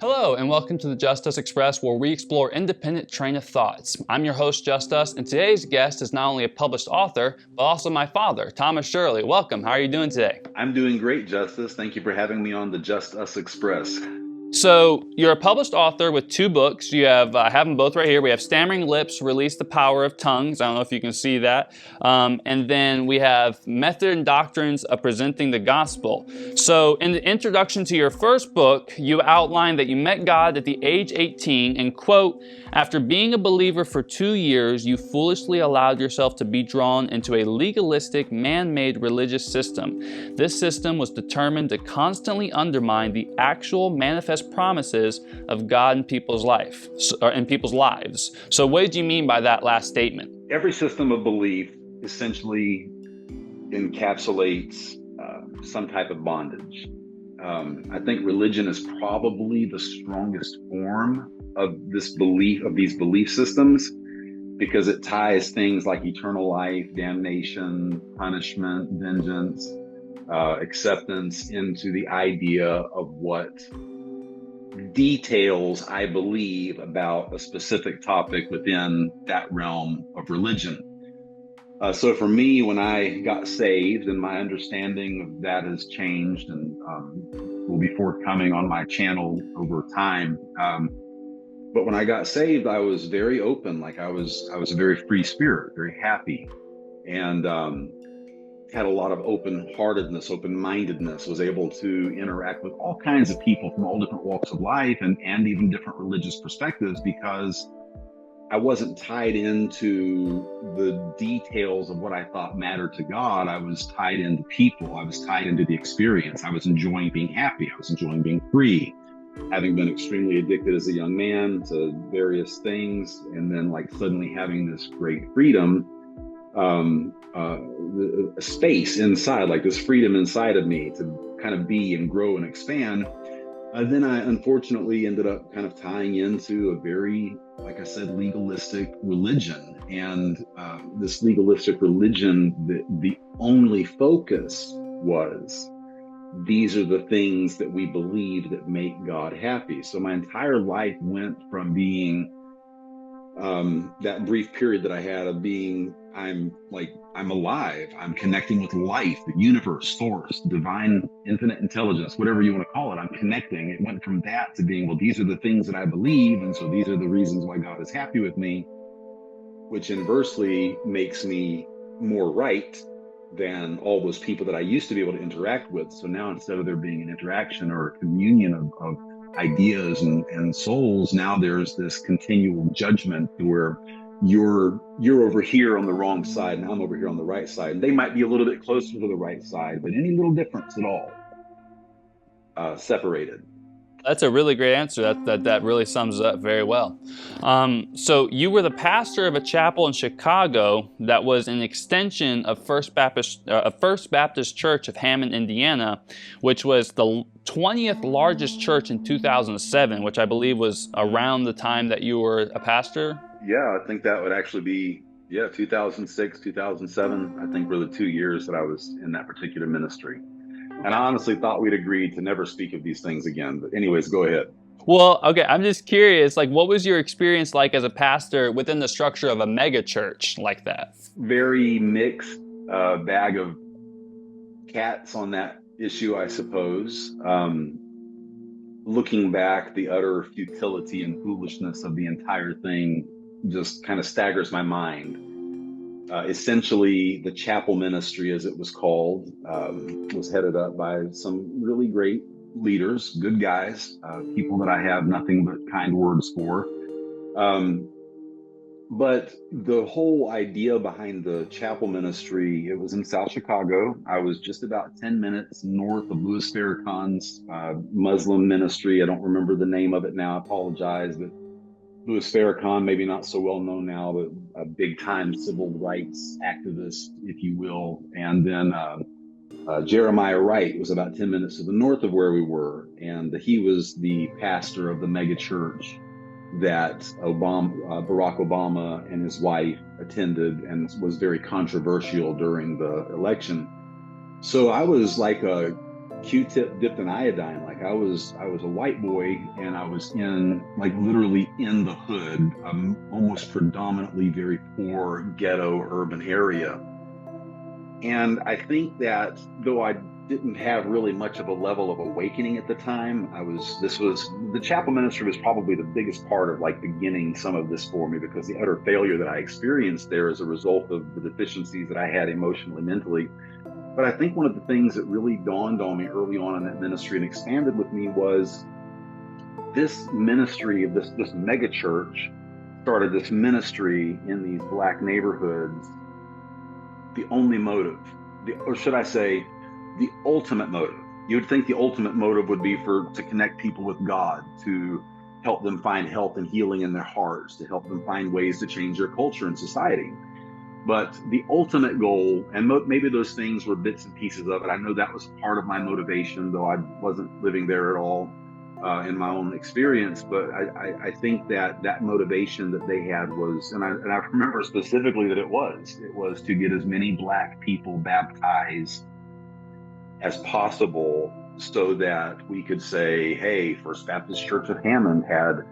Hello and welcome to the Just Us Express, where we explore independent train of thoughts. I'm your host, Just Us, and today's guest is not only a published author, but also my father, Thomas Shirley. Welcome. How are you doing today? I'm doing great, Justice. Thank you for having me on the Just Us Express. So you're a published author with two books. You have, I have them both right here. We have Stammering Lips, Release the Power of Tongues. I don't know if you can see that. And then we have Method and Doctrines of Presenting the Gospel. So in the introduction to your first book, you outlined that you met God at the age 18 and, quote, after being a believer for 2 years, you foolishly allowed yourself to be drawn into a legalistic, man-made religious system. This system was determined to constantly undermine the actual manifest promises of God in people's lives. So what did you mean by that last statement? Every system of belief essentially encapsulates some type of bondage. I think religion is probably the strongest form of these belief systems, because it ties things like eternal life, damnation, punishment, vengeance, acceptance into the idea of what details I believe about a specific topic within that realm of religion. So for me, when I got saved, and my understanding of that has changed and will be forthcoming on my channel over time. But when I got saved, I was very open. Like I was a very free spirit, very happy, and had a lot of open-heartedness, open-mindedness, was able to interact with all kinds of people from all different walks of life and even different religious perspectives, because I wasn't tied into the details of what I thought mattered to God. I was tied into people. I was tied into the experience. I was enjoying being happy. I was enjoying being free. Having been extremely addicted as a young man to various things, and then like suddenly having this great freedom, a space inside, like this freedom inside of me to kind of be and grow and expand. Then I unfortunately ended up kind of tying into a very, like I said, legalistic religion. And this legalistic religion, the only focus was, these are the things that we believe that make God happy. So my entire life went from being that brief period that I had of being, I'm alive, I'm connecting with life, the universe, source, divine, infinite intelligence, whatever you want to call it, I'm connecting. It went from that to being, well, these are the things that I believe, and so these are the reasons why God is happy with me, which inversely makes me more right than all those people that I used to be able to interact with. So now, instead of there being an interaction or a communion of ideas and souls, now there's this continual judgment where you're over here on the wrong side and I'm over here on the right side. And they might be a little bit closer to the right side, but any little difference at all, separated. That's a really great answer. That really sums it up very well. So you were the pastor of a chapel in Chicago that was an extension of First Baptist Church of Hammond, Indiana, which was the 20th largest church in 2007, which I believe was around the time that you were a pastor. Yeah, I think that would actually be, 2006, 2007, I think were the 2 years that I was in that particular ministry. And I honestly thought we'd agreed to never speak of these things again. But anyways, go ahead. Well, okay, I'm just curious, like, what was your experience like as a pastor within the structure of a mega church like that? Very mixed bag of cats on that issue, I suppose. Looking back, the utter futility and foolishness of the entire thing just kind of staggers my mind. Essentially, the chapel ministry, as it was called, was headed up by some really great leaders, good guys, people that I have nothing but kind words for. But the whole idea behind the chapel ministry, it was in South Chicago. I was just about 10 minutes north of Louis Farrakhan's Muslim ministry. I don't remember the name of it now, I apologize, but Louis Farrakhan, maybe not so well known now, but a big time civil rights activist, if you will. And then Jeremiah Wright was about 10 minutes to the north of where we were. And he was the pastor of the mega church that Barack Obama and his wife attended and was very controversial during the election. So I was like a Q-tip dipped in iodine. Like I was a white boy, and I was in like literally in the hood, almost predominantly very poor ghetto urban area. And I think that though I didn't have really much of a level of awakening at the time, this was the chapel ministry was probably the biggest part of like beginning some of this for me, because the utter failure that I experienced there as a result of the deficiencies that I had emotionally, mentally. But I think one of the things that really dawned on me early on in that ministry and expanded with me was this ministry of this mega church started this ministry in these Black neighborhoods. The only motive, or should I say, the ultimate motive. You would think the ultimate motive would be to connect people with God, to help them find health and healing in their hearts, to help them find ways to change their culture and society. But the ultimate goal, and maybe those things were bits and pieces of it. I know that was part of my motivation, though I wasn't living there at all in my own experience. But I think that motivation that they had was, and I remember specifically that it was to get as many Black people baptized as possible, so that we could say, hey, First Baptist Church of Hammond had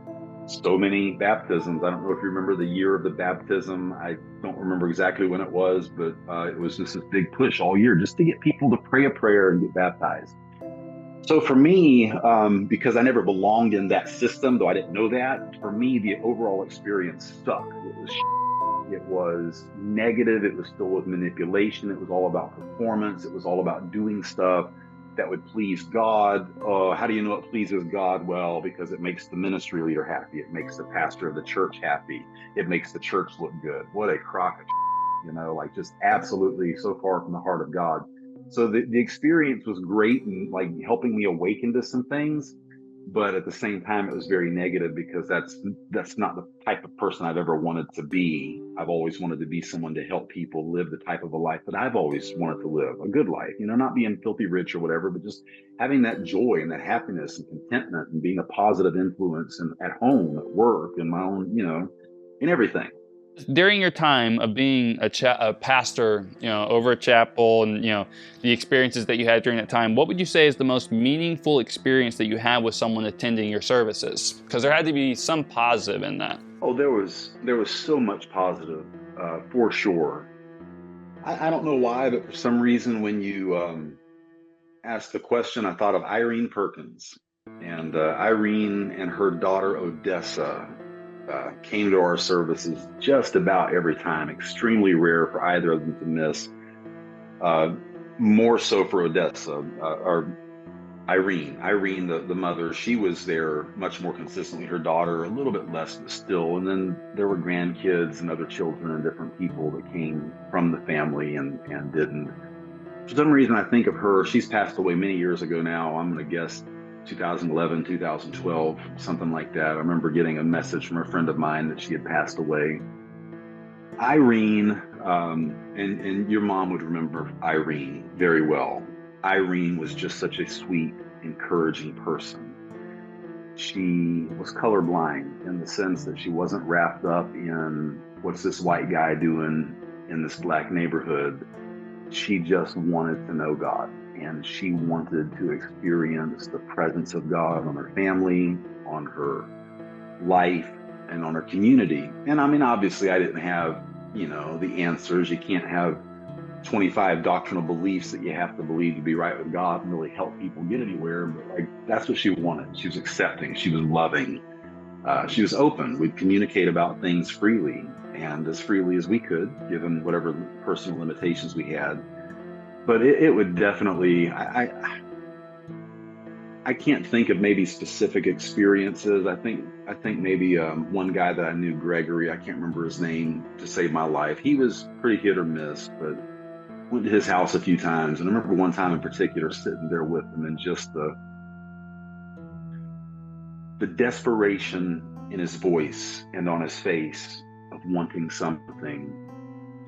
so many baptisms. I don't know if you remember the year of the baptism. I don't remember exactly when it was, but it was just this big push all year just to get people to pray a prayer and get baptized. So for me, because I never belonged in that system, though I didn't know that, for me, the overall experience sucked. It was negative. It was filled with manipulation. It was all about performance. It was all about doing stuff that would please God. How do you know it pleases God? Well, because it makes the ministry leader happy. It makes the pastor of the church happy. It makes the church look good. What a crock of like just absolutely so far from the heart of God. So the experience was great and like helping me awaken to some things. But at the same time, it was very negative, because that's not the type of person I've ever wanted to be. I've always wanted to be someone to help people live the type of a life that I've always wanted to live, a good life, not being filthy rich or whatever, but just having that joy and that happiness and contentment and being a positive influence and at home, at work, in my own, in everything. During your time of being a pastor, over a chapel, and the experiences that you had during that time, what would you say is the most meaningful experience that you had with someone attending your services? Because there had to be some positive in that. Oh, there was so much positive, for sure. I don't know why, but for some reason, when you asked the question, I thought of Irene Perkins, and Irene and her daughter Odessa came to our services just about every time. Extremely rare for either of them to miss. More so for Odessa, or Irene, the mother. She was there much more consistently. Her daughter, a little bit less, but still. And then there were grandkids and other children and different people that came from the family and didn't. For some reason, I think of her. She's passed away many years ago now. I'm going to guess 2011, 2012, something like that. I remember getting a message from a friend of mine that she had passed away. Irene, and your mom would remember Irene very well. Irene was just such a sweet, encouraging person. She was colorblind in the sense that she wasn't wrapped up in what's this white guy doing in this Black neighborhood. She just wanted to know God. And she wanted to experience the presence of God on her family, on her life, and on her community. And I mean, obviously, I didn't have, the answers. You can't have 25 doctrinal beliefs that you have to believe to be right with God and really help people get anywhere. But that's what she wanted. She was accepting. She was loving. She was open. We'd communicate about things freely, and as freely as we could, given whatever personal limitations we had. But it would definitely, I can't think of maybe specific experiences. I think maybe one guy that I knew, Gregory, I can't remember his name, to save my life. He was pretty hit or miss, but went to his house a few times. And I remember one time in particular sitting there with him, and just the desperation in his voice and on his face of wanting something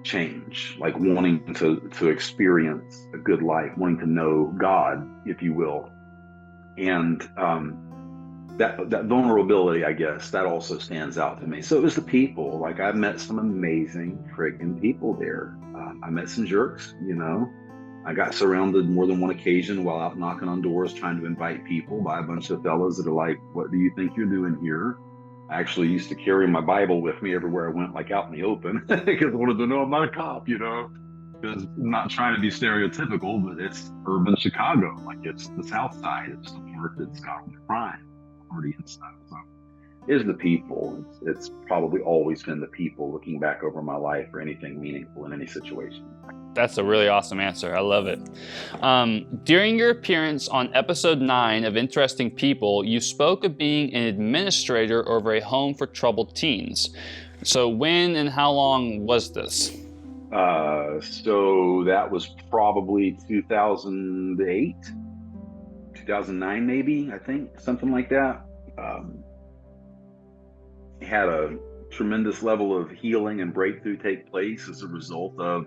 change, like wanting to experience a good life, wanting to know God, if you will. And that vulnerability, I guess, that also stands out to me. So it was the people. Like, I've met some amazing friggin' people there. I met some jerks, I got surrounded more than one occasion while out knocking on doors trying to invite people by a bunch of fellas that are like, what do you think you're doing here? I actually used to carry my Bible with me everywhere I went, like out in the open, because I wanted to know I'm not a cop, because I'm not trying to be stereotypical, but it's urban Chicago. Like it's the South Side. It's the part that's got the crime, party and stuff. So is the people. It's probably always been the people looking back over my life or anything meaningful in any situation. That's a really awesome answer. I love it. During your appearance on episode 9 of Interesting People, you spoke of being an administrator over a home for troubled teens. So when and how long was this? So that was probably 2008, 2009, maybe, I think, something like that. Had a tremendous level of healing and breakthrough take place as a result of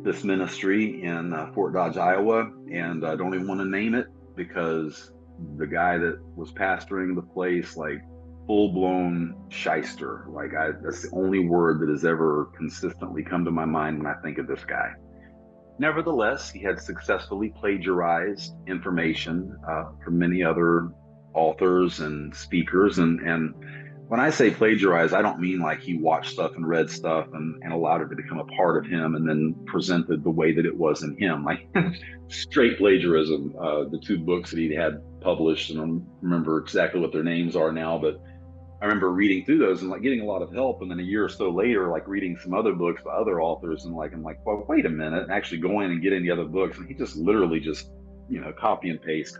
this ministry in Fort Dodge, Iowa. And I don't even want to name it because the guy that was pastoring the place, like full-blown shyster. That's the only word that has ever consistently come to my mind when I think of this guy. Nevertheless, he had successfully plagiarized information from many other authors and speakers. And when I say plagiarize, I don't mean like he watched stuff and read stuff and allowed it to become a part of him and then presented the way that it was in him. Like straight plagiarism. The 2 books that he had published, and I don't remember exactly what their names are now, but I remember reading through those and like getting a lot of help. And then a year or so later, like reading some other books by other authors, and I'm like, well, wait a minute, and actually going and getting the other books. And he just literally just, copy and paste.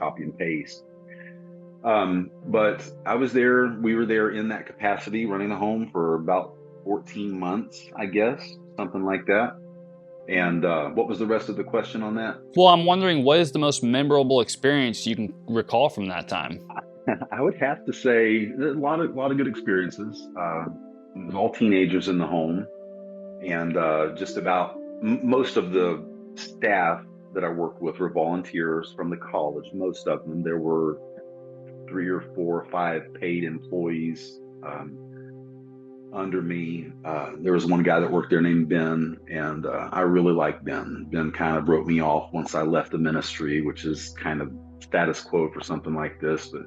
But I was there, we were there in that capacity running the home for about 14 months, I guess, something like that. And what was the rest of the question on that? Well, I'm wondering, what is the most memorable experience you can recall from that time? I would have to say a lot of good experiences. It was all teenagers in the home, and just about most of the staff that I worked with were volunteers from the college. Most of them. There were 3 or 4 or 5 paid employees under me. There was one guy that worked there named Ben, and I really liked Ben. Ben kind of wrote me off once I left the ministry, which is kind of status quo for something like this, but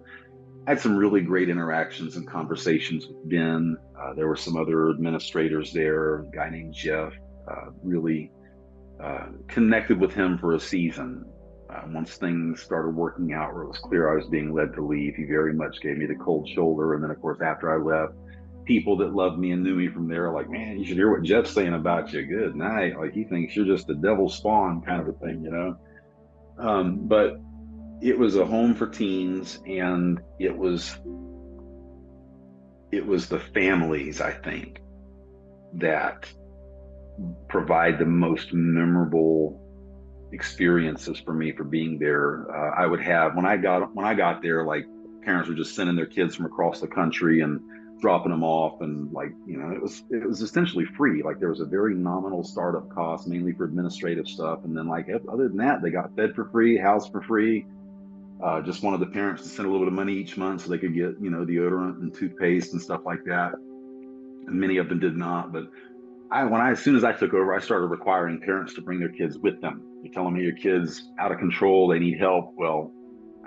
I had some really great interactions and conversations with Ben. There were some other administrators there, a guy named Jeff, really connected with him for a season. Once things started working out where it was clear I was being led to leave, he very much gave me the cold shoulder. And then, of course, after I left, people that loved me and knew me from there are like, man, you should hear what Jeff's saying about you. Good night. Like, he thinks you're just a devil spawn kind of a thing, But it was a home for teens, and it was the families, I think, that provide the most memorable experiences for me for being there. I would have when I got there, like parents were just sending their kids from across the country and dropping them off, and it was essentially free. Like there was a very nominal startup cost, mainly for administrative stuff, and then like other than that, they got fed for free, housed for free. Just wanted the parents to send a little bit of money each month so they could get deodorant and toothpaste and stuff like that. And many of them did not, but as soon as I took over, I started requiring parents to bring their kids with them. You're telling me your kid's out of control, they need help. Well,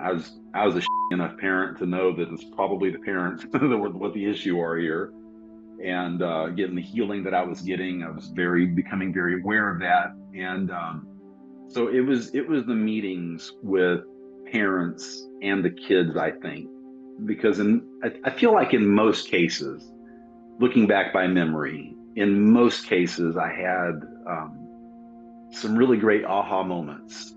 I was a enough parent to know that it's probably the parents that were what the issue are here. And getting the healing that I was getting, I was becoming very aware of that. And so it was the meetings with parents and the kids, I think, because I feel like in most cases, looking back by memory, in most cases, I had some really great aha moments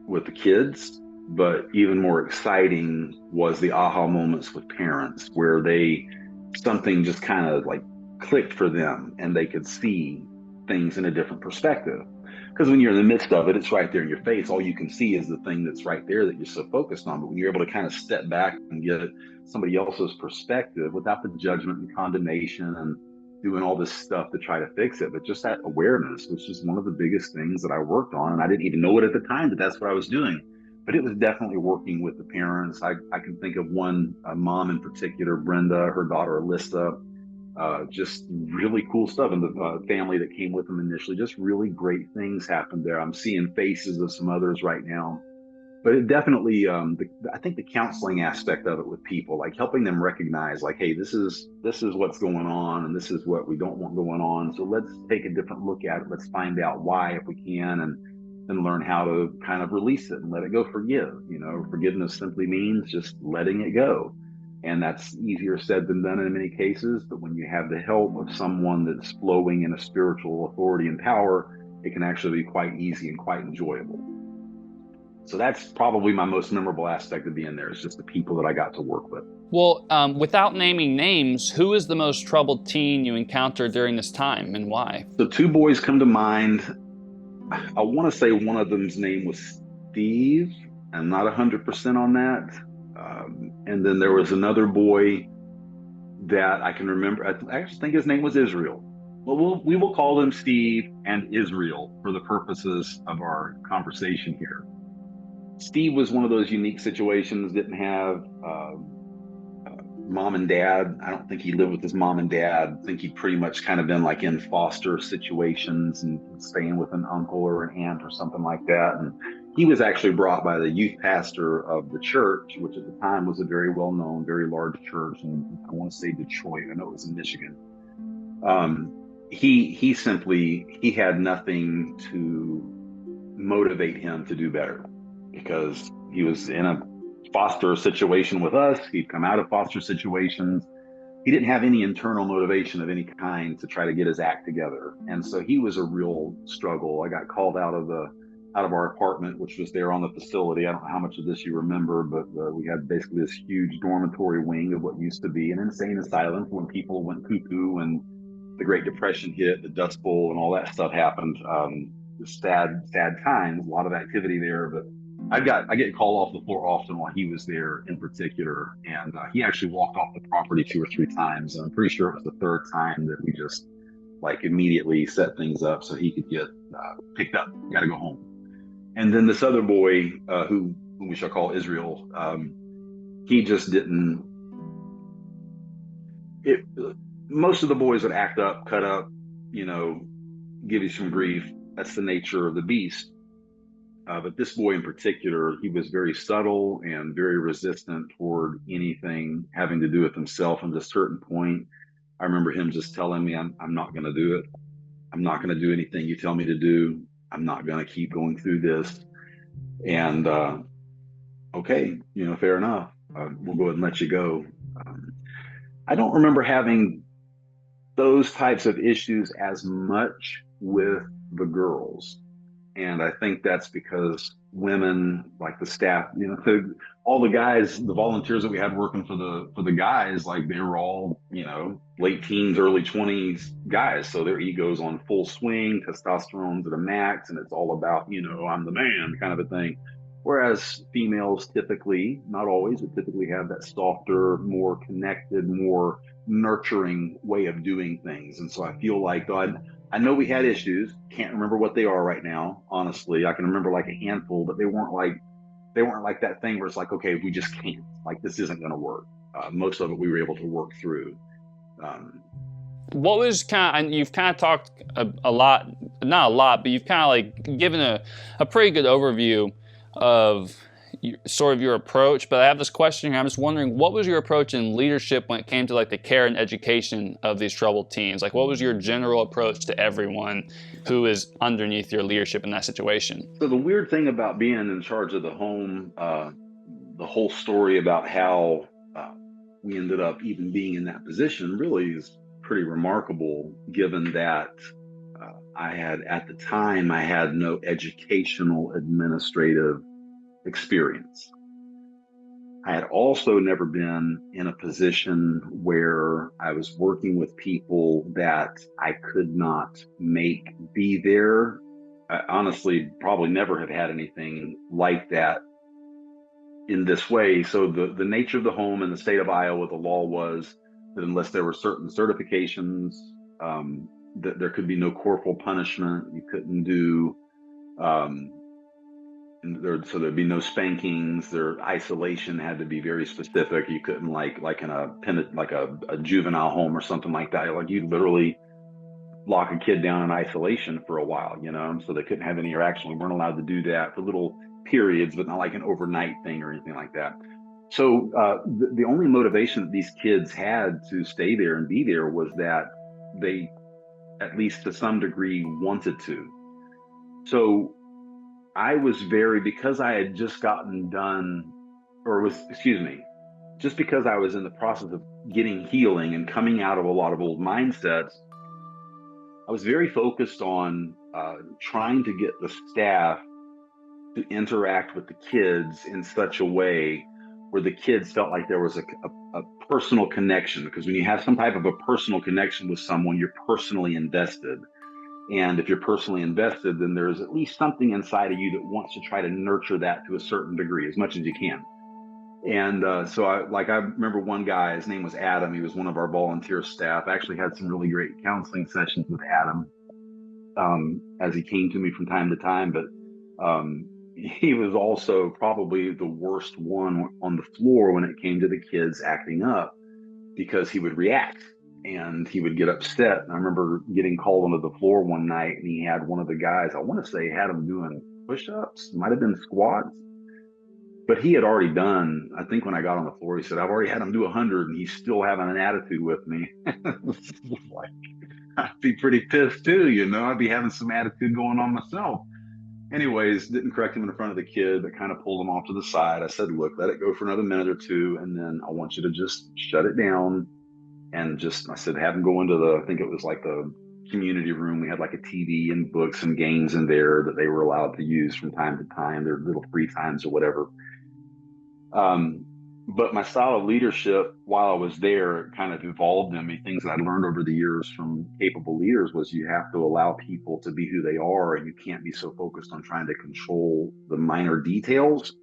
with the kids, but even more exciting was the aha moments with parents where something just kind of like clicked for them and they could see things in a different perspective. Because when you're in the midst of it, it's right there in your face. All you can see is the thing that's right there that you're so focused on. But when you're able to kind of step back and get somebody else's perspective without the judgment and condemnation and doing all this stuff to try to fix it, but just that awareness, which is one of the biggest things that I worked on. And I didn't even know it at the time that that's what I was doing. But it was definitely working with the parents. I can think of one mom in particular, Brenda, her daughter, Alyssa. Just really cool stuff. And the family that came with them initially, just really great things happened there. I'm seeing faces of some others right now. But it definitely, I think the counseling aspect of it with people, like helping them recognize, like, hey, this is what's going on, and this is what we don't want going on. So let's take a different look at it. Let's find out why, if we can, and learn how to kind of release it and let it go. Forgive. Forgiveness simply means just letting it go, and that's easier said than done in many cases. But when you have the help of someone that's flowing in a spiritual authority and power, it can actually be quite easy and quite enjoyable. So that's probably my most memorable aspect of being there, is just the people that I got to work with. Well, without naming names, who is the most troubled teen you encountered during this time, and why? So two boys come to mind. I want to say one of them's name was Steve. I'm not 100% on that. And then there was another boy that I can remember. I actually think his name was Israel. Well, we will call them Steve and Israel for the purposes of our conversation here. Steve was one of those unique situations, didn't have mom and dad. I don't think he lived with his mom and dad. I think he'd pretty much kind of been like in foster situations and staying with an uncle or an aunt or something like that. And he was actually brought by the youth pastor of the church, which at the time was a very well-known, very large church. And I want to say Detroit. I know it was in Michigan. He had nothing to motivate him to do better, because he was in a foster situation with us. He'd come out of foster situations. He didn't have any internal motivation of any kind to try to get his act together. And so he was a real struggle. I got called out of our apartment, which was there on the facility. I don't know how much of this you remember, but we had basically this huge dormitory wing of what used to be an insane asylum when people went cuckoo and the Great Depression hit, the Dust Bowl, and all that stuff happened. Sad times, a lot of activity there, but I get called off the floor often while he was there in particular, and he actually walked off the property 2 or 3 times. And I'm pretty sure it was the third time that we just like immediately set things up so he could get picked up. Got to go home. And then this other boy, who we shall call Israel, he just didn't. Most of the boys would act up, cut up, give you some grief. That's the nature of the beast. But this boy in particular, he was very subtle and very resistant toward anything having to do with himself. And at a certain point, I remember him just telling me, I'm not going to do it. I'm not going to do anything you tell me to do. I'm not going to keep going through this. And okay, fair enough. We'll go ahead and let you go. I don't remember having those types of issues as much with the girls. And I think that's because women, like the staff, all the guys, the volunteers that we had working for the guys, like they were all, late teens, early 20s guys. So their ego's on full swing, testosterone's at a max, and it's all about, I'm the man kind of a thing. Whereas females typically, not always, but typically have that softer, more connected, more nurturing way of doing things. And so I feel like, I know we had issues. Can't remember what they are right now. Honestly, I can remember like a handful, but they weren't like that thing where it's like, okay, we just can't. Like this isn't going to work. Most of it we were able to work through. What was and you've kind of talked a lot, not a lot, but you've kind of like given a pretty good overview of sort of your approach. But I have this question here. I'm just wondering, what was your approach in leadership when it came to like the care and education of these troubled teens? Like, what was your general approach to everyone who is underneath your leadership in that situation? So the weird thing about being in charge of the home, the whole story about how we ended up even being in that position really is pretty remarkable, given that at the time, I had no educational administrative experience. I had also never been in a position where I was working with people that I could not make be there. I honestly probably never have had anything like that in this way. So the nature of the home in the state of Iowa, the law was that unless there were certain certifications, that there could be no corporal punishment. You couldn't do So there'd be no spankings. Their isolation had to be very specific. You couldn't like in a juvenile home or something like that. Like you literally lock a kid down in isolation for a while, so they couldn't have any interaction. We weren't allowed to do that for little periods, but not like an overnight thing or anything like that. So the only motivation that these kids had to stay there and be there was that they, at least to some degree, wanted to. So I was because I had just gotten done, just because I was in the process of getting healing and coming out of a lot of old mindsets, I was very focused on trying to get the staff to interact with the kids in such a way where the kids felt like there was a personal connection. Because when you have some type of a personal connection with someone, you're personally invested. And if you're personally invested, then there's at least something inside of you that wants to try to nurture that to a certain degree, as much as you can. And so I remember one guy, his name was Adam. He was one of our volunteer staff. I actually had some really great counseling sessions with Adam as he came to me from time to time. But he was also probably the worst one on the floor when it came to the kids acting up, because he would react and he would get upset. And I remember getting called onto the floor one night, and he had one of the guys, I want to say, had him doing push-ups, might have been squats, but he had already done, I think when I got on the floor, he said, I've already had him do 100 and he's still having an attitude with me. Like, I'd be pretty pissed too, I'd be having some attitude going on myself. Anyways, didn't correct him in front of the kid, but kind of pulled him off to the side. I said, look, let it go for another minute or two, and then I want you to just shut it down. And I said, have him go into I think it was like the community room. We had like a TV and books and games in there that they were allowed to use from time to time, their little free times or whatever. But my style of leadership while I was there kind of evolved in me. Things that I learned over the years from capable leaders was you have to allow people to be who they are, and you can't be so focused on trying to control the minor details.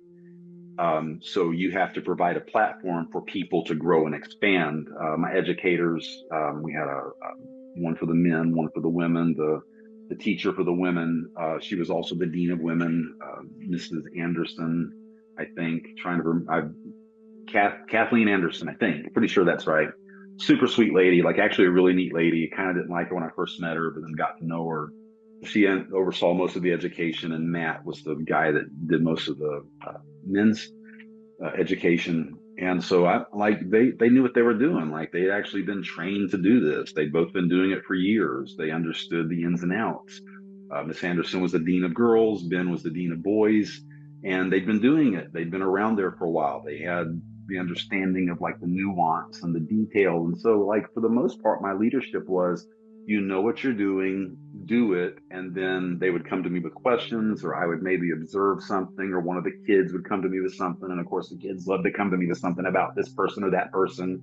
So you have to provide a platform for people to grow and expand. My educators, we had one for the men, one for the women, the teacher for the women. She was also the dean of women, Mrs. Anderson, I think, Kathleen Anderson, I think. Pretty sure that's right. Super sweet lady, like actually a really neat lady. Kind of didn't like her when I first met her, but then got to know her. She oversaw most of the education, and Matt was the guy that did most of the men's education. And so they knew what they were doing. Like they'd actually been trained to do this. They'd both been doing it for years. They understood the ins and outs. Miss Anderson was the dean of girls. Ben was the dean of boys. And they'd been doing it. They'd been around there for a while. They had the understanding of like the nuance and the detail. And so like for the most part, my leadership was, what you're doing, do it. And then they would come to me with questions, or I would maybe observe something, or one of the kids would come to me with something. And of course, the kids love to come to me with something about this person or that person.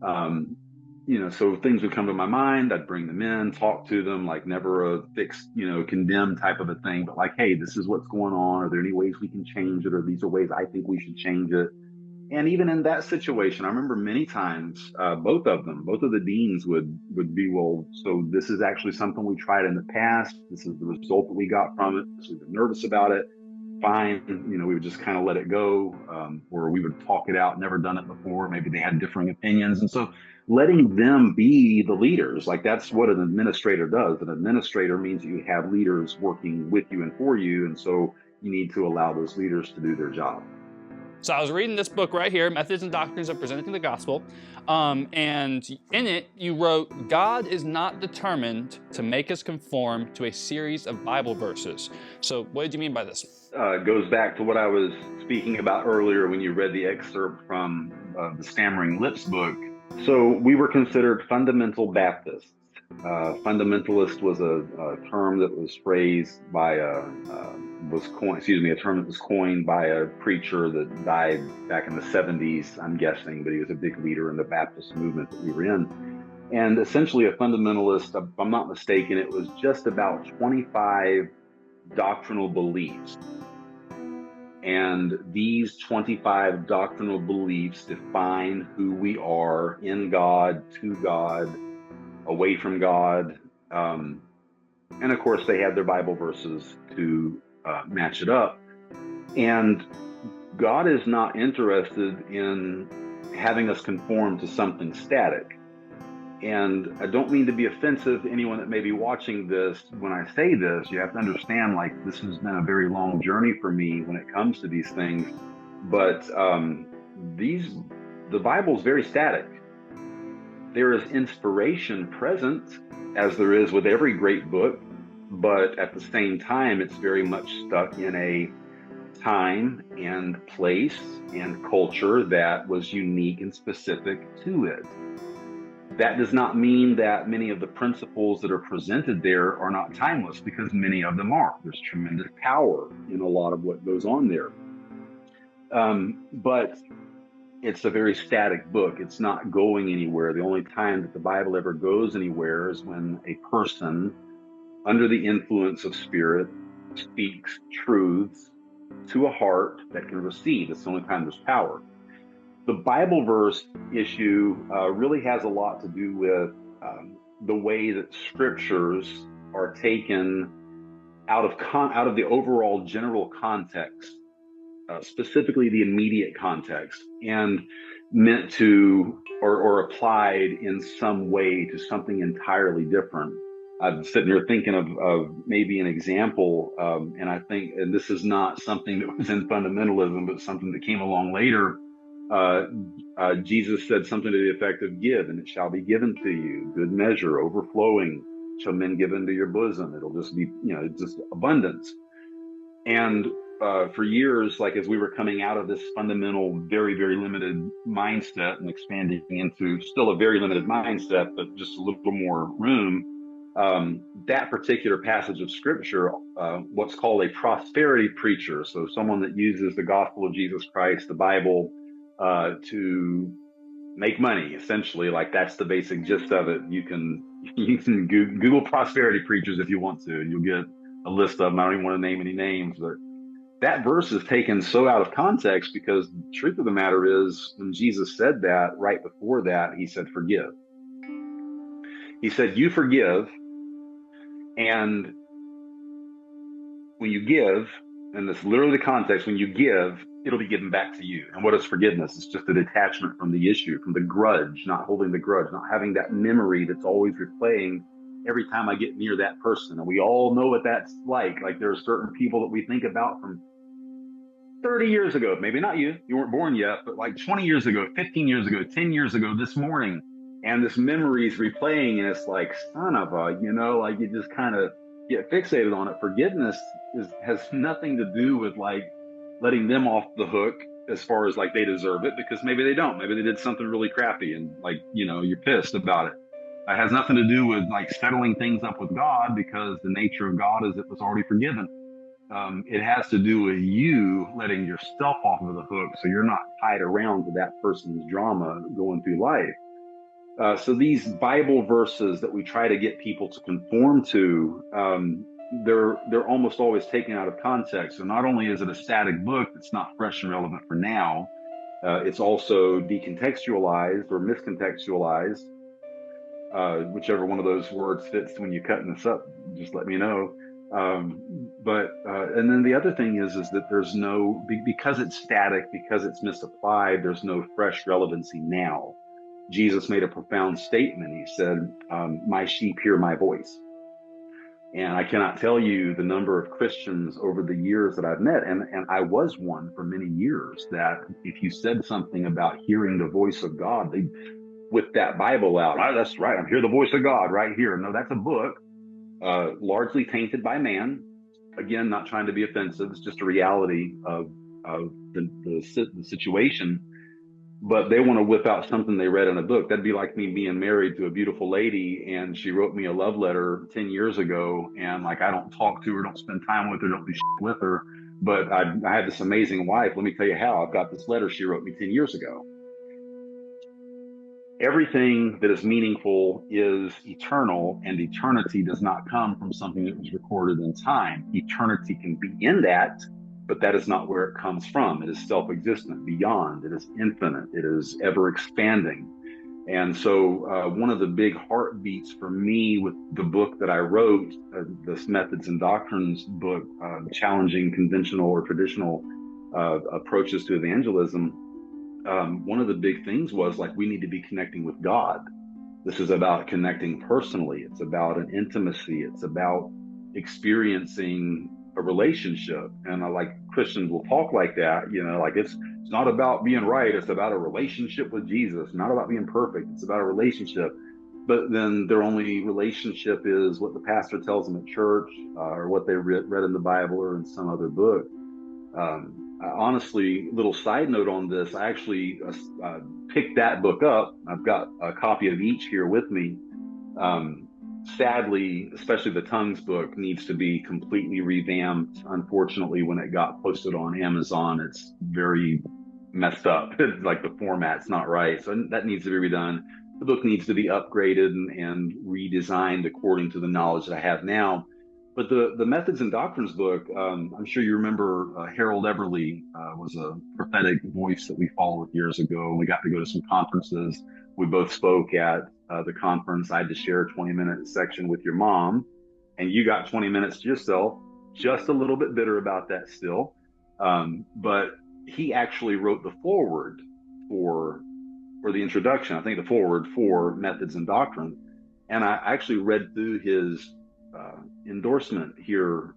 So things would come to my mind. I'd bring them in, talk to them, like never a fixed, condemn type of a thing, but like, hey, this is what's going on. Are there any ways we can change it? Or these are ways I think we should change it. And even in that situation, I remember many times, both of the deans would be, well, so this is actually something we tried in the past. This is the result that we got from it. So we've been nervous about it. Fine. We would just kind of let it go, or we would talk it out, never done it before. Maybe they had differing opinions. And so letting them be the leaders, like that's what an administrator does. An administrator means that you have leaders working with you and for you. And so you need to allow those leaders to do their job. So I was reading this book right here, Methods and Doctrines of Presenting the Gospel, and in it you wrote, God is not determined to make us conform to a series of Bible verses. So what did you mean by this? It goes back to what I was speaking about earlier when you read the excerpt from the Stammering Lips book. So we were considered fundamental Baptists. Fundamentalist was a term that was phrased by a term that was coined by a preacher that died back in the 70s, I'm guessing, but he was a big leader in the Baptist movement that we were in. And essentially a fundamentalist, if I'm not mistaken, it was just about 25 doctrinal beliefs. And these 25 doctrinal beliefs define who we are in God, to God, away from God. And of course, they had their Bible verses to match it up. And God is not interested in having us conform to something static. And I don't mean to be offensive to anyone that may be watching this. When I say this, you have to understand, like, this has been a very long journey for me when it comes to these things. But the Bible is very static. There is inspiration present, as there is with every great book, but at the same time, it's very much stuck in a time and place and culture that was unique and specific to it. That does not mean that many of the principles that are presented there are not timeless, because many of them are. There's tremendous power in a lot of what goes on there. But it's a very static book. It's not going anywhere. The only time that the Bible ever goes anywhere is when a person, under the influence of Spirit, speaks truths to a heart that can receive. It's the only time there's power. The Bible verse issue really has a lot to do with the way that scriptures are taken out of the overall general context, specifically the immediate context, and meant to or applied in some way to something entirely different. I'm sitting here thinking of maybe an example, and I think, and this is not something that was in fundamentalism, but something that came along later. Jesus said something to the effect of, "Give, and it shall be given to you. Good measure, overflowing, shall men give into your bosom." It'll just be, just abundance. And for years, like as we were coming out of this fundamental, very, very limited mindset and expanding into still a very limited mindset, but just a little more room, that particular passage of scripture, what's called a prosperity preacher, so someone that uses the gospel of Jesus Christ, the Bible, to make money, essentially. Like, that's the basic gist of it. You can Google prosperity preachers if you want to, and you'll get a list of them. I don't even want to name any names, but that verse is taken so out of context, because the truth of the matter is, when Jesus said that, right before that, he said, "Forgive." He said, "You forgive, and when you give," and that's literally the context, "when you give, it'll be given back to you." And what is forgiveness? It's just a detachment from the issue, from the grudge, not holding the grudge, not having that memory that's always replaying every time I get near that person. And we all know what that's like. Like, there are certain people that we think about from 30 years ago, maybe not you weren't born yet, but like 20 years ago, 15 years ago, 10 years ago, this morning. And this memory is replaying, and it's like, son of a, like, you just kind of get fixated on it. Forgiveness has nothing to do with like letting them off the hook as far as like they deserve it, because maybe they don't. Maybe they did something really crappy and, like, you're pissed about it. It has nothing to do with like settling things up with God, because the nature of God is it was already forgiven. It has to do with you letting yourself off of the hook, so you're not tied around to that person's drama going through life. So these Bible verses that we try to get people to conform to, they're almost always taken out of context. So not only is it a static book that's not fresh and relevant for now, it's also decontextualized or miscontextualized. Whichever one of those words fits when you're cutting this up, just let me know. And then the other thing is that there's no, because it's static, because it's misapplied, there's no fresh relevancy now. Jesus made a profound statement. He said, "My sheep hear my voice." And I cannot tell you the number of Christians over the years that I've met, and I was one for many years, that if you said something about hearing the voice of God, they whip that Bible out. "Oh, that's right, I'm hearing the voice of God right here." No, that's a book, largely tainted by man. Again, not trying to be offensive. It's just a reality of the situation. But they want to whip out something they read in a book. That'd be like me being married to a beautiful lady, and she wrote me a love letter 10 years ago, and like, I don't talk to her, don't spend time with her, don't do shit with her, but I have this amazing wife. Let me tell you how. I've got this letter she wrote me 10 years ago. Everything that is meaningful is eternal, and eternity does not come from something that was recorded in time. Eternity can be in that, but that is not where it comes from. It is self-existent, beyond. It is infinite. It is ever expanding. And so one of the big heartbeats for me with the book that I wrote, this Methods and Doctrines book, challenging conventional or traditional approaches to evangelism, one of the big things was like, we need to be connecting with God. This is about connecting personally. It's about an intimacy. It's about experiencing a relationship. And I like Christians will talk like that, like it's not about being right. It's about a relationship with Jesus, not about being perfect. It's about a relationship. But then their only relationship is what the pastor tells them at church, or what they read in the Bible or in some other book. Honestly, little side note on this, I actually picked that book up. I've got a copy of each here with me. Sadly, especially the Tongues book needs to be completely revamped. Unfortunately, when it got posted on Amazon, it's very messed up. Like the format's not right. So that needs to be redone. The book needs to be upgraded and redesigned according to the knowledge that I have now. But the Methods and Doctrines book, I'm sure you remember Harold Everly was a prophetic voice that we followed years ago. And we got to go to some conferences. We both spoke at the conference. I had to share a 20-minute section with your mom, and you got 20 minutes to yourself. Just a little bit bitter about that still. But he actually wrote the foreword for the introduction. I think the foreword for Methods and Doctrine. And I actually read through his endorsement here.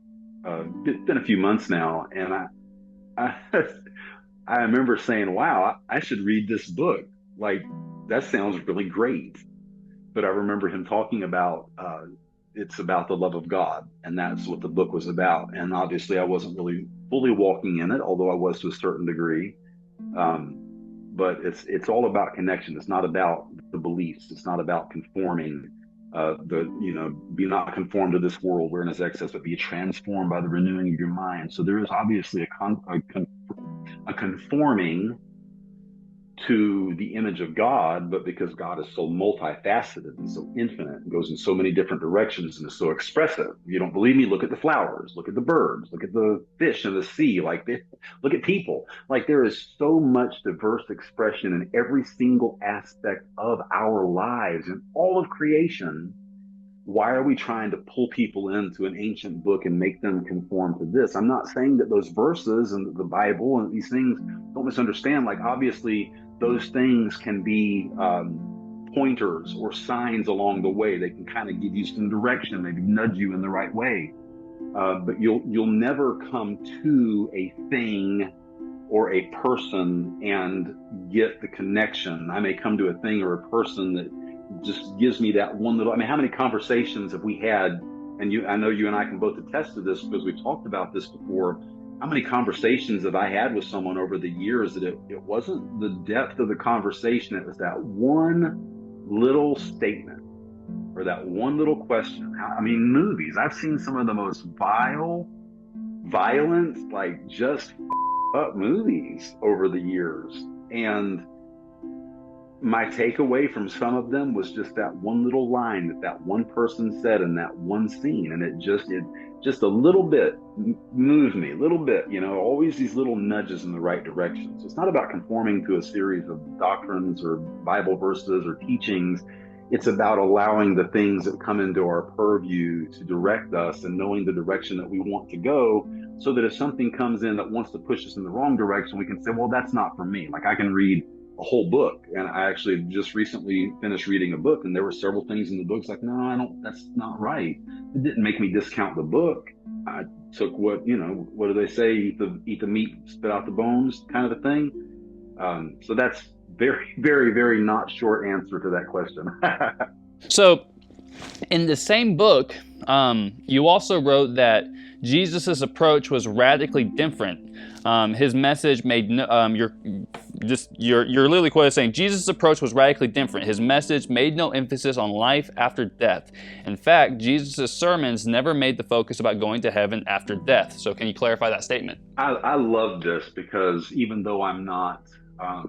It's been a few months now, and I I remember saying, "Wow, I should read this book. Like, that sounds really great." But I remember him talking about it's about the love of God, and that's what the book was about. And obviously, I wasn't really fully walking in it, although I was to a certain degree. But it's all about connection. It's not about the beliefs. It's not about conforming. Be not conformed to this world wherein is excess, but be transformed by the renewing of your mind. So there is obviously a conforming to the image of God, but because God is so multifaceted and so infinite and goes in so many different directions and is so expressive. If you don't believe me, look at the flowers, look at the birds, look at the fish in the sea, look at people. Like, there is so much diverse expression in every single aspect of our lives and all of creation. Why are we trying to pull people into an ancient book and make them conform to this? I'm not saying that those verses and the Bible and these things, don't misunderstand. Like, obviously, those things can be pointers or signs along the way. They can kind of give you some direction, maybe nudge you in the right way. But you'll never come to a thing or a person and get the connection. I may come to a thing or a person that just gives me that one little, how many conversations have we had? And I know you and I can both attest to this because we've talked about this before. How many conversations have I had with someone over the years that it wasn't the depth of the conversation. It was that one little statement or that one little question. Movies. I've seen some of the most violent, like just up movies over the years. And my takeaway from some of them was just that one little line that one person said in that one scene, and it just a little bit moved me, a little bit, always these little nudges in the right direction. So it's not about conforming to a series of doctrines or Bible verses or teachings. It's about allowing the things that come into our purview to direct us and knowing the direction that we want to go, so that if something comes in that wants to push us in the wrong direction, we can say, well, that's not for me. Like, I can read a whole book, and I actually just recently finished reading a book, and there were several things in the books like, no, that's not right. It didn't make me discount the book. I took what do they say, eat the meat, spit out the bones, kind of a thing. So that's very, very, very not short answer to that question. So in the same book, you also wrote that Jesus' approach was radically different. His message made you're literally quoted saying, Jesus' approach was radically different. His message made no emphasis on life after death. In fact, Jesus' sermons never made the focus about going to heaven after death. So can you clarify that statement? I love this because even though I'm not I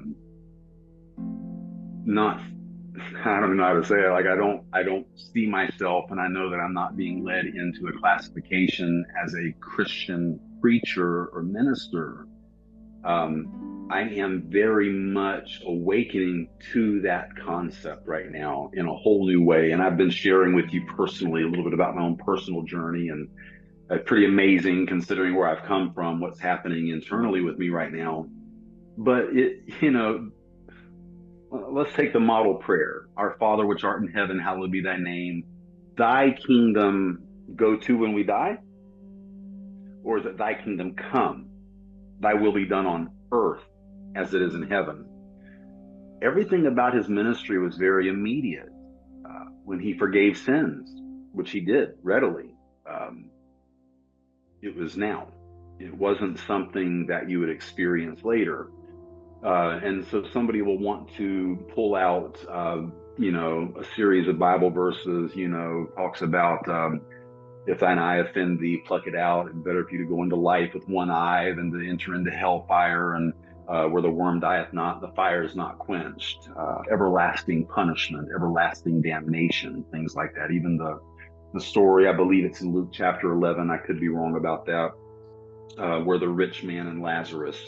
don't know how to say it. Like, I don't see myself, and I know that I'm not being led into a classification as a Christian preacher or minister. I am very much awakening to that concept right now in a whole new way. And I've been sharing with you personally a little bit about my own personal journey. And pretty amazing considering where I've come from, what's happening internally with me right now. But let's take the model prayer. Our Father, which art in heaven, hallowed be thy name. Thy kingdom go to when we die? Or is it thy kingdom come? Thy will be done on earth as it is in heaven. Everything about his ministry was very immediate. When he forgave sins, which he did readily, it was now. It wasn't something that you would experience later. And so somebody will want to pull out, a series of Bible verses, talks about if thine eye offend thee, pluck it out. It's better for you to go into life with one eye than to enter into hellfire, and where the worm dieth not, the fire is not quenched. Everlasting punishment, everlasting damnation, things like that. Even the story, I believe it's in Luke chapter 11, I could be wrong about that, where the rich man and Lazarus,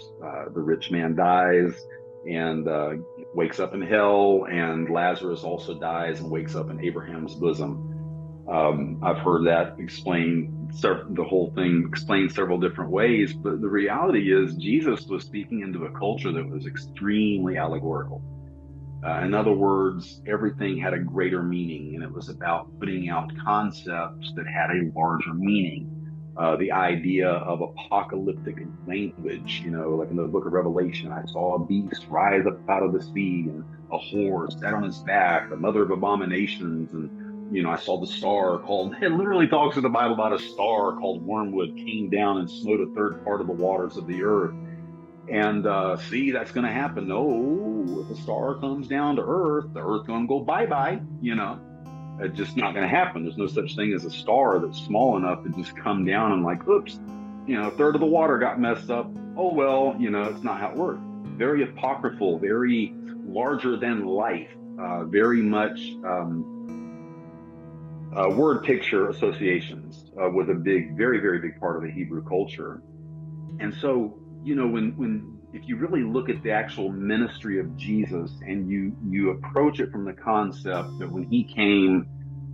the rich man dies and wakes up in hell, and Lazarus also dies and wakes up in Abraham's bosom. I've heard that explained, the whole thing explained several different ways, but the reality is Jesus was speaking into a culture that was extremely allegorical. In other words, everything had a greater meaning, and it was about putting out concepts that had a larger meaning. The idea of apocalyptic language, like in the book of Revelation, I saw a beast rise up out of the sea, and a horse sat on his back, the mother of abominations, and I saw the star called, it literally talks in the Bible about a star called Wormwood came down and smote a third part of the waters of the earth. And see, that's going to happen. No, if the star comes down to earth, the earth going to go bye-bye, It's just not going to happen. There's no such thing as a star that's small enough to just come down and like, oops, a third of the water got messed up. Oh, well, it's not how it works. Very apocryphal, very larger than life, very much word picture associations was a big, very, very big part of the Hebrew culture. And so, when if you really look at the actual ministry of Jesus and you approach it from the concept that when he came,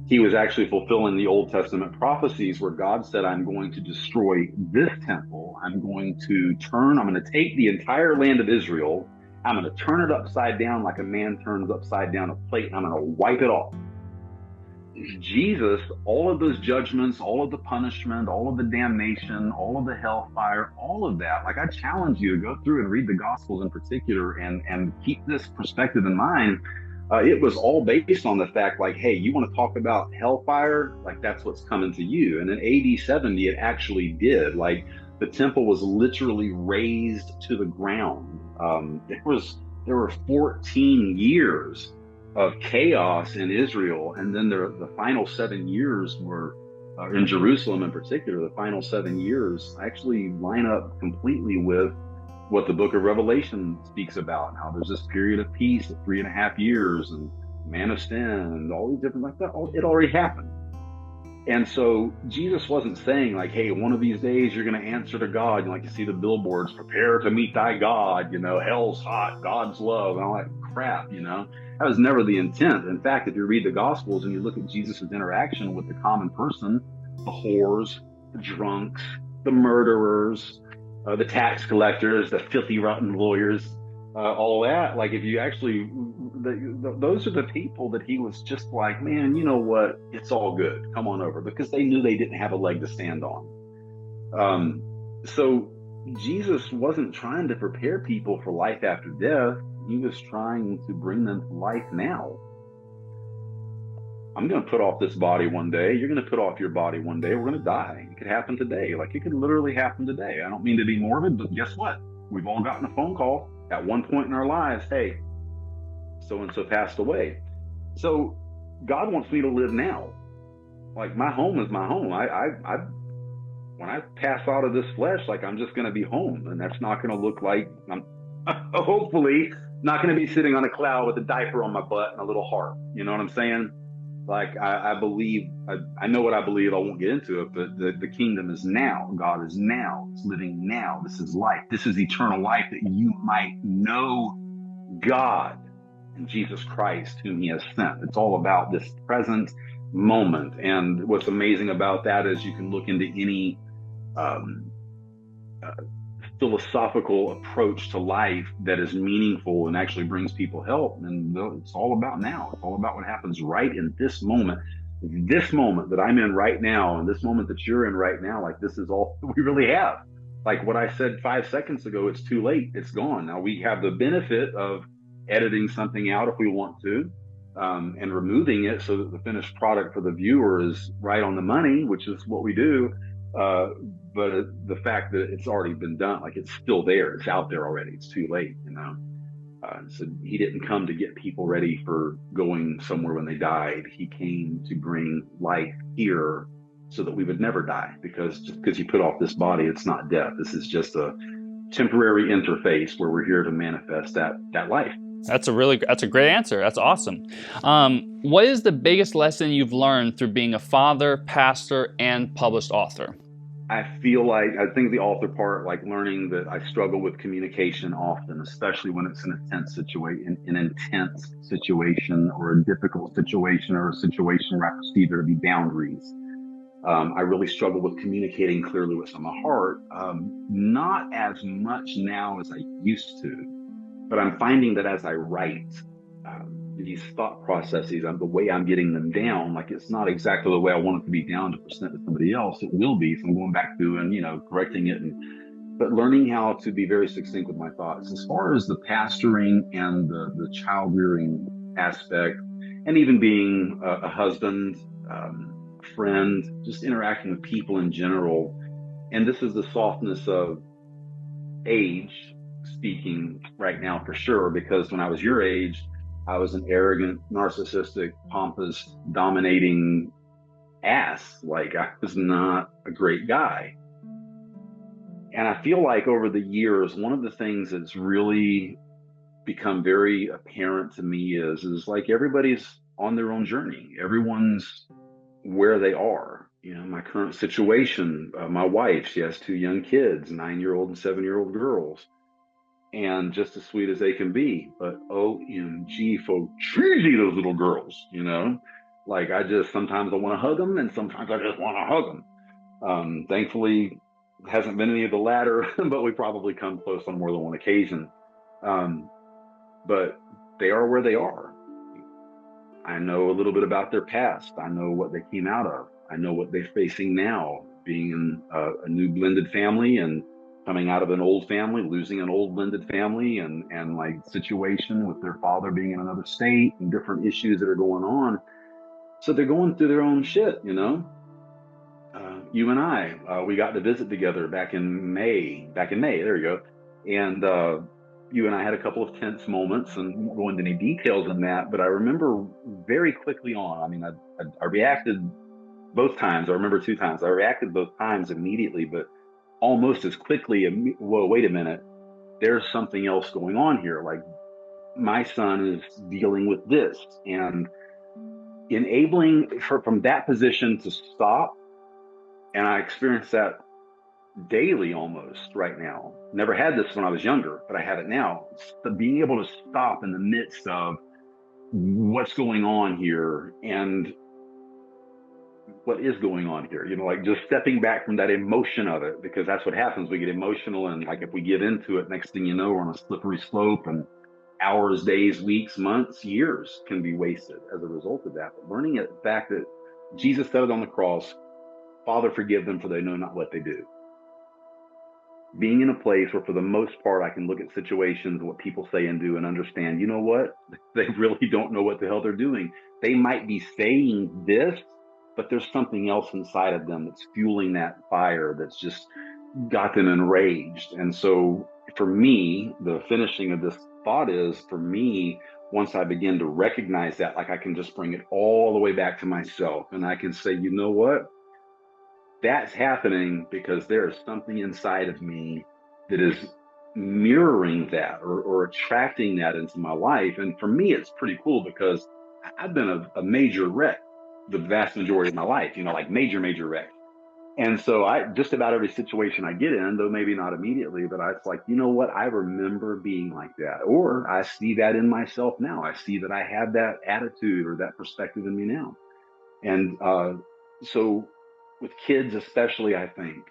he was actually fulfilling the Old Testament prophecies where God said, I'm going to destroy this temple. I'm going to take the entire land of Israel. I'm going to turn it upside down like a man turns upside down a plate, and I'm going to wipe it off. Jesus, all of those judgments, all of the punishment, all of the damnation, all of the hellfire, all of that, like I challenge you to go through and read the Gospels in particular and keep this perspective in mind. It was all based on the fact like, hey, you want to talk about hellfire? Like that's what's coming to you. And in AD 70, it actually did. Like the temple was literally razed to the ground. There were 14 years of chaos in Israel, and then the final 7 years were in Jerusalem in particular. The final 7 years actually line up completely with what the book of Revelation speaks about, how there's this period of peace of 3.5 years and man of sin and all these different like that. It already happened. And so Jesus wasn't saying like, hey, one of these days you're going to answer to God. Like you see the billboards, prepare to meet thy God, hell's hot, God's love, and all that crap, That was never the intent. In fact, if you read the Gospels and you look at Jesus' interaction with the common person, the whores, the drunks, the murderers, the tax collectors, the filthy, rotten lawyers, all that, like if you actually, those are the people that he was just like, man, you know what? It's all good. Come on over, because they knew they didn't have a leg to stand on. So Jesus wasn't trying to prepare people for life after death. He was trying to bring them to life now. I'm going to put off this body one day. You're going to put off your body one day. We're going to die. It could happen today. Like it could literally happen today. I don't mean to be morbid, but guess what? We've all gotten a phone call at one point in our lives. Hey, so-and-so passed away. So God wants me to live now. Like my home is my home. When I pass out of this flesh, like I'm just going to be home, and that's not going to look like I'm hopefully not going to be sitting on a cloud with a diaper on my butt and a little harp. You know what I'm saying? Like I believe, I know what I believe. I won't get into it, but the kingdom is now. God is now. It's living now. This is life. This is eternal life, that you might know God and Jesus Christ, whom he has sent. It's all about this present moment. And what's amazing about that is you can look into any um, philosophical approach to life that is meaningful and actually brings people help. And it's all about now. It's all about what happens right in this moment. This moment that I'm in right now, and this moment that you're in right now, like this is all we really have. Like what I said 5 seconds ago, it's too late. It's gone. Now we have the benefit of editing something out if we want to, and removing it so that the finished product for the viewer is right on the money, which is what we do. Uh, but the fact that it's already been done, like it's still there, it's out there already. It's too late, you know. So he didn't come to get people ready for going somewhere when they died. He came to bring life here so that we would never die. Because just because you put off this body, it's not death. This is just a temporary interface where we're here to manifest that life. That's a great answer. That's awesome. What is the biggest lesson you've learned through being a father, pastor, and published author? I think the author part, like learning that I struggle with communication often, especially when it's an intense situation or a difficult situation or a situation where I perceive there to be boundaries. I really struggle with communicating clearly what's on my heart. Not as much now as I used to, but I'm finding that as I write, these thought processes, the way I'm getting them down, like it's not exactly the way I want it to be down to present to somebody else. It will be, so I'm going back to and correcting it, but learning how to be very succinct with my thoughts. As far as the pastoring and the child rearing aspect, and even being a husband, friend, just interacting with people in general, and this is the softness of age speaking right now for sure, because when I was your age, I was an arrogant, narcissistic, pompous, dominating ass. Like I was not a great guy. And I feel like over the years, one of the things that's really become very apparent to me is like everybody's on their own journey. Everyone's where they are. My current situation, my wife, she has two young kids, 9-year-old and 7-year-old girls, and just as sweet as they can be. But OMG, for cheesy those little girls, like sometimes I want to hug them and sometimes I just want to hug them. Thankfully, it hasn't been any of the latter, but we probably come close on more than one occasion. But they are where they are. I know a little bit about their past. I know what they came out of. I know what they're facing now, being in a new blended family and coming out of an old family, losing an old blended family, and like situation with their father being in another state and different issues that are going on. So they're going through their own shit, You and I, we got to visit together back in May. There you go. And you and I had a couple of tense moments, and won't go into any details on that, but I remember very quickly on. I mean, I reacted both times. I remember 2 times. I reacted both times immediately, but almost as quickly. Whoa, wait a minute. There's something else going on here. Like my son is dealing with this, and enabling from that position to stop. And I experience that daily almost right now. Never had this when I was younger, but I have it now. Being able to stop in the midst of what's going on here and what is going on here, like just stepping back from that emotion of it, because that's what happens. We get emotional, and like if we get into it, next thing you know, we're on a slippery slope, and hours, days, weeks, months, years can be wasted as a result of that. But learning the fact that Jesus said it on the cross, Father, forgive them, for they know not what they do. Being in a place where for the most part I can look at situations, what people say and do, and understand, you know what? They really don't know what the hell they're doing. They might be saying this, but there's something else inside of them that's fueling that fire that's just got them enraged. And so for me, the finishing of this thought is, for me, once I begin to recognize that, like I can just bring it all the way back to myself, and I can say, you know what? That's happening because there is something inside of me that is mirroring that or attracting that into my life. And for me, it's pretty cool because I've been a major wreck the vast majority of my life, like major wreck. And so I just about every situation I get in, though maybe not immediately, but it's like, you know what? I remember being like that, or I see that in myself now. I see that I have that attitude or that perspective in me now. And so with kids, especially, I think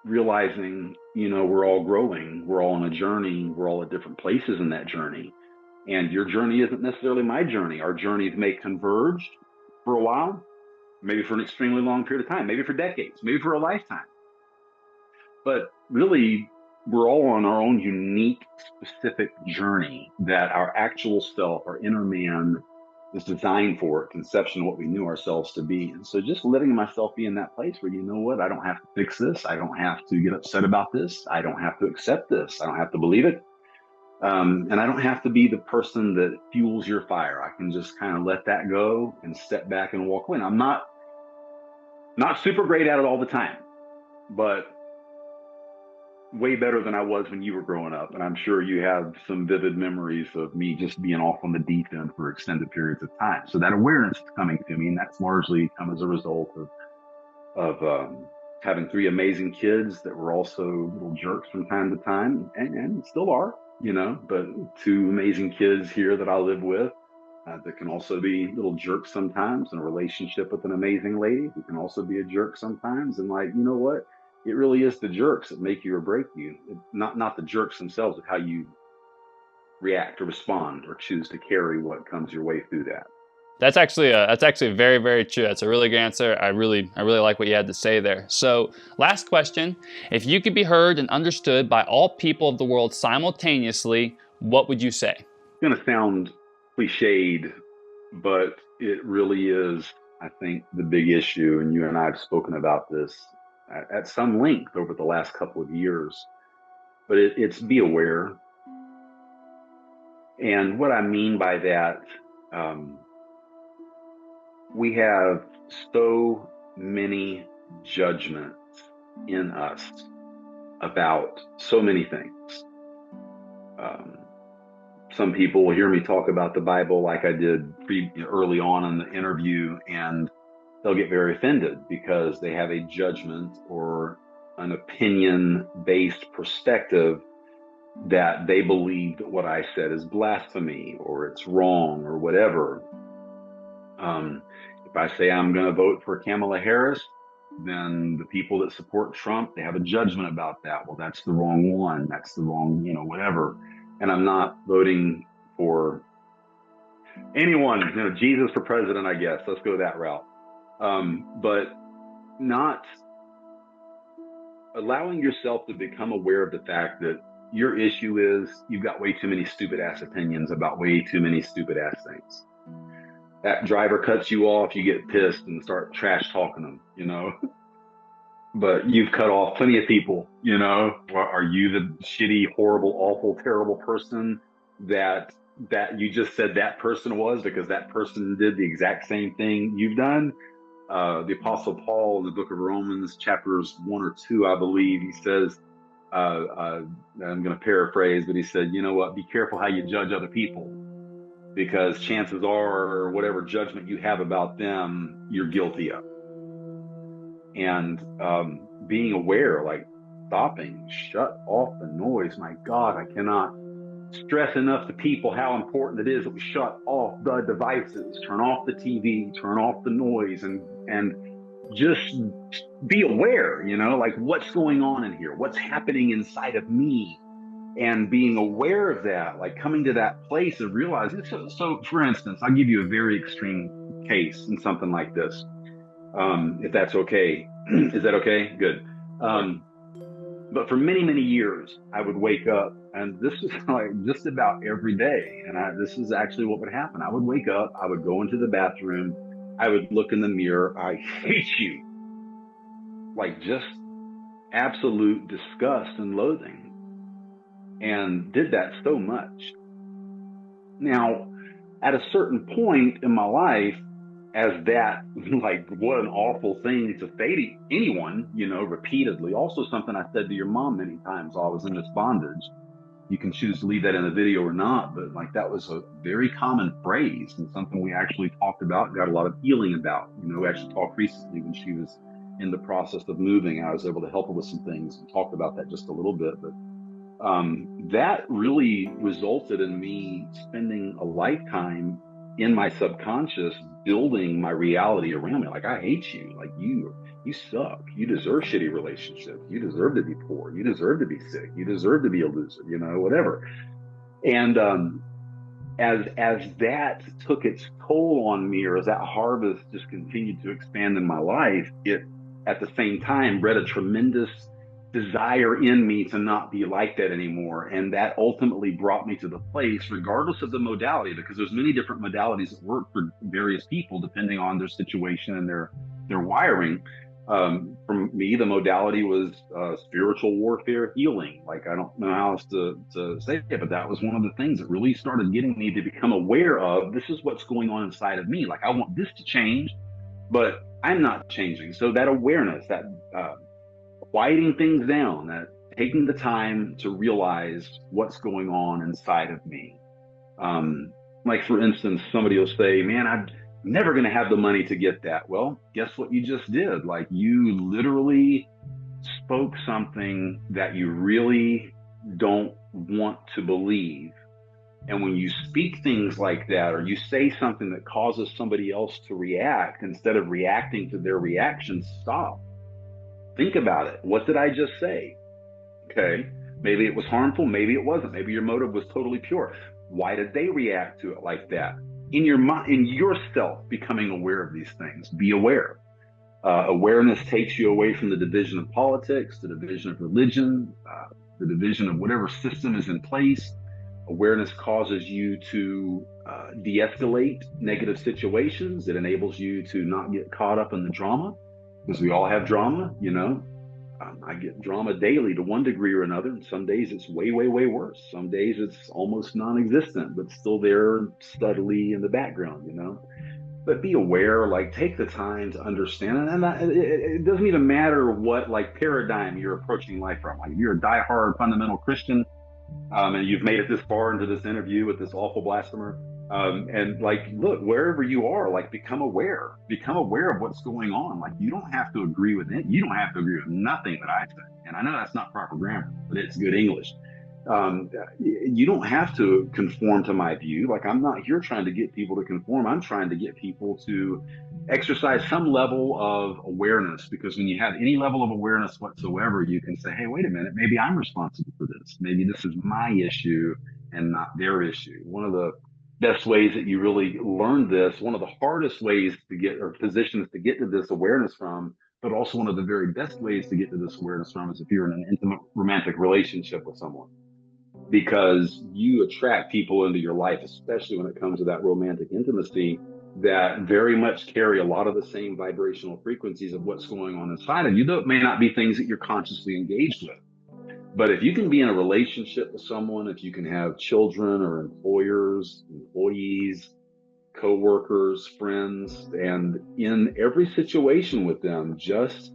realizing, we're all growing, we're all on a journey, we're all at different places in that journey. And your journey isn't necessarily my journey. Our journeys may converge for a while, maybe for an extremely long period of time, maybe for decades, maybe for a lifetime. But really, we're all on our own unique, specific journey that our actual self, our inner man, is designed for at conception, what we knew ourselves to be. And so just letting myself be in that place where, you know what, I don't have to fix this. I don't have to get upset about this. I don't have to accept this. I don't have to believe it. And I don't have to be the person that fuels your fire. I can just kind of let that go and step back and walk away. And I'm not super great at it all the time, but way better than I was when you were growing up. And I'm sure you have some vivid memories of me just being off on the deep end for extended periods of time. So that awareness is coming to me, and that's largely come as a result of having three amazing kids that were also little jerks from time to time, and still are, but two amazing kids here that I live with that can also be little jerks sometimes, and a relationship with an amazing lady who can also be a jerk sometimes. And like, you know what? It really is the jerks that make you or break you, not the jerks themselves, but how you react or respond or choose to carry what comes your way through that. That's actually very, very true. That's a really good answer. I really like what you had to say there. So last question: if you could be heard and understood by all people of the world simultaneously, what would you say? It's going to sound cliched, but it really is, I think, the big issue. And you and I have spoken about this at some length over the last couple of years. But it's be aware. And what I mean by that, we have so many judgments in us about so many things. Some people will hear me talk about the Bible like I did early on in the interview, and they'll get very offended because they have a judgment or an opinion-based perspective that they believe that what I said is blasphemy or it's wrong or whatever. If I say I'm going to vote for Kamala Harris, then the people that support Trump, they have a judgment about that. Well, that's the wrong one. That's the wrong, whatever. And I'm not voting for anyone, Jesus for president, I guess. Let's go that route. But not allowing yourself to become aware of the fact that your issue is you've got way too many stupid ass opinions about way too many stupid ass things. That driver cuts you off, you get pissed and start trash talking them, but you've cut off plenty of people, Are you the shitty, horrible, awful, terrible person that you just said that person was because that person did the exact same thing you've done? The Apostle Paul in the book of Romans, chapters 1 or 2, I believe, he says, I'm going to paraphrase, but he said, you know what, be careful how you judge other people, because chances are whatever judgment you have about them, you're guilty of. And being aware, like stopping, shut off the noise. My God, I cannot stress enough to people how important it is that we shut off the devices, turn off the TV, turn off the noise, and just be aware, like what's going on in here, what's happening inside of me, and being aware of that, like coming to that place of realizing. So for instance, I'll give you a very extreme case in something like this, if that's okay. Is that okay? Good. But for many, many years, I would wake up, and this is like just about every day. And this is actually what would happen. I would wake up, I would go into the bathroom, I would look in the mirror. I hate you. Like just absolute disgust and loathing. And did that so much. Now, at a certain point in my life, as that, like, what an awful thing to say to anyone, repeatedly. Also something I said to your mom many times while I was in this bondage. You can choose to leave that in the video or not, but like that was a very common phrase and something we actually talked about, got a lot of healing about. We actually talked recently when she was in the process of moving. I was able to help her with some things and talked about that just a little bit, but that really resulted in me spending a lifetime in my subconscious building my reality around me. Like, I hate you. Like, you suck. You deserve shitty relationships. You deserve to be poor. You deserve to be sick. You deserve to be a loser, whatever. And as that took its toll on me, or as that harvest just continued to expand in my life, it at the same time bred a tremendous desire in me to not be like that anymore. And that ultimately brought me to the place, regardless of the modality, because there's many different modalities that work for various people depending on their situation and their wiring. For me, the modality was spiritual warfare healing. Like, I don't know how else to say it, but that was one of the things that really started getting me to become aware of, this is what's going on inside of me. Like, I want this to change, but I'm not changing. So that awareness, that quieting things down, that taking the time to realize what's going on inside of me. Like, for instance, somebody will say, man, I'm never going to have the money to get that. Well, guess what you just did? Like, you literally spoke something that you really don't want to believe. And when you speak things like that, or you say something that causes somebody else to react, instead of reacting to their reaction, stop. Think about it. What did I just say? Okay. Maybe it was harmful. Maybe it wasn't. Maybe your motive was totally pure. Why did they react to it like that? In your mind, in yourself, becoming aware of these things. Be aware. Awareness takes you away from the division of politics, the division of religion, the division of whatever system is in place. Awareness causes you to de-escalate negative situations. It enables you to not get caught up in the drama, because we all have drama, I get drama daily to one degree or another, and some days it's way, way, way worse. Some days it's almost non-existent, but still there subtly in the background, But be aware, like, take the time to understand. And it doesn't even matter what, like, paradigm you're approaching life from. Like, if you're a diehard fundamental Christian, and you've made it this far into this interview with this awful blasphemer, and, like, look, wherever you are, like, become aware of what's going on. Like, you don't have to agree with it. You don't have to agree with nothing that I say. And I know that's not proper grammar, but it's good English. You don't have to conform to my view. Like, I'm not here trying to get people to conform. I'm trying to get people to exercise some level of awareness, because when you have any level of awareness whatsoever, you can say, hey, wait a minute, maybe I'm responsible for this. Maybe this is my issue and not their issue. One of the best ways that you really learn this, one of the hardest ways to get, or positions to get to this awareness from, but also one of the very best ways to get to this awareness from, is if you're in an intimate romantic relationship with someone. Because you attract people into your life, especially when it comes to that romantic intimacy, that very much carry a lot of the same vibrational frequencies of what's going on inside of you, though it may not be things that you're consciously engaged with. But if you can be in a relationship with someone, if you can have children or employers, employees, co-workers, friends, and in every situation with them, just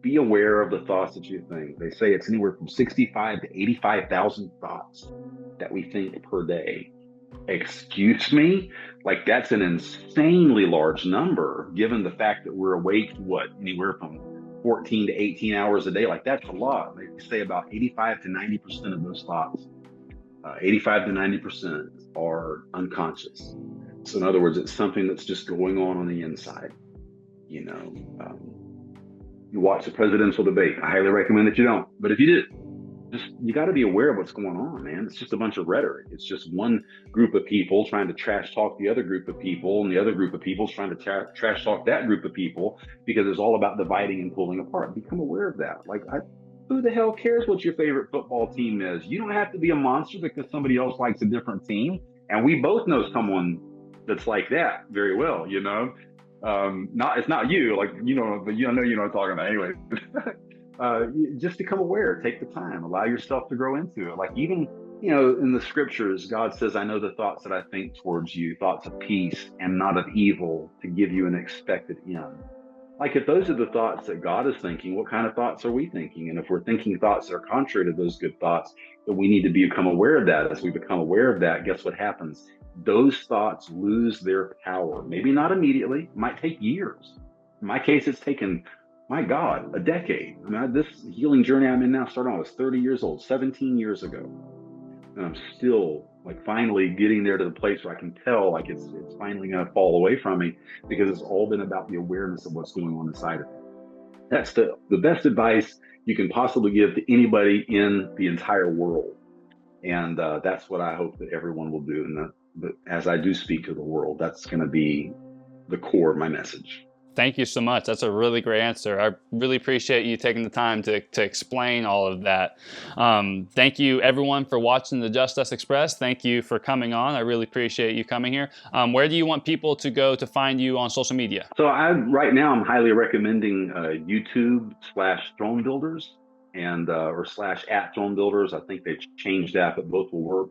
be aware of the thoughts that you think. They say it's anywhere from 65 to 85,000 thoughts that we think per day. Excuse me? Like, that's an insanely large number, given the fact that we're awake, anywhere from 14 to 18 hours a day. Like, that's a lot. They say about 85 to 90% of those thoughts, 85 to 90% are unconscious. So in other words, it's something that's just going on the inside. You watch the presidential debate. I highly recommend that you don't. But if you did, you got to be aware of what's going on, man. It's just a bunch of rhetoric. It's just one group of people trying to trash talk the other group of people, and the other group of people is trying to trash talk that group of people, because it's all about dividing and pulling apart. Become aware of that. Like, who the hell cares what your favorite football team is? You don't have to be a monster because somebody else likes a different team. And we both know someone that's like that very well, it's not you, like, but I know you know what I'm talking about anyway. Just become aware, take the time, allow yourself to grow into it. Like, even, in the scriptures, God says, I know the thoughts that I think towards you, thoughts of peace and not of evil, to give you an expected end. Like, if those are the thoughts that God is thinking, what kind of thoughts are we thinking? And if we're thinking thoughts that are contrary to those good thoughts, then we need to become aware of that. As we become aware of that, guess what happens? Those thoughts lose their power. Maybe not immediately. It might take years. In my case, it's taken, my God, a decade. I mean, this healing journey I'm in now started when I was 30 years old, 17 years ago. and I'm still like finally getting there to the place where I can tell like it's finally going to fall away from me, because it's all been about the awareness of what's going on inside of me. That's the best advice you can possibly give to anybody in the entire world. And that's what I hope that everyone will do. And as I do speak to the world, that's going to be the core of my message. Thank you so much. That's a really great answer. I really appreciate you taking the time to explain all of that. Thank you, everyone, for watching the Just Us Express. Thank you for coming on. I really appreciate you coming here. Where do you want people to go to find you on social media? So right now I'm highly recommending YouTube/Throne Builders and or /@Throne Builders. I think they've changed that, but both will work.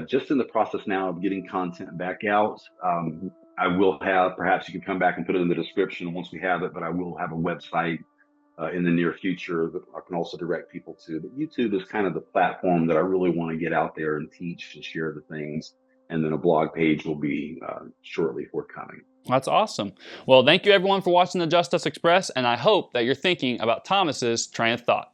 Just in the process now of getting content back out. I will have, perhaps you can come back and put it in the description once we have it, but I will have a website in the near future that I can also direct people to. But YouTube is kind of the platform that I really want to get out there and teach and share the things. And then a blog page will be shortly forthcoming. That's awesome. Well, thank you everyone for watching the Just Us Express, and I hope that you're thinking about Thomas's train of thought.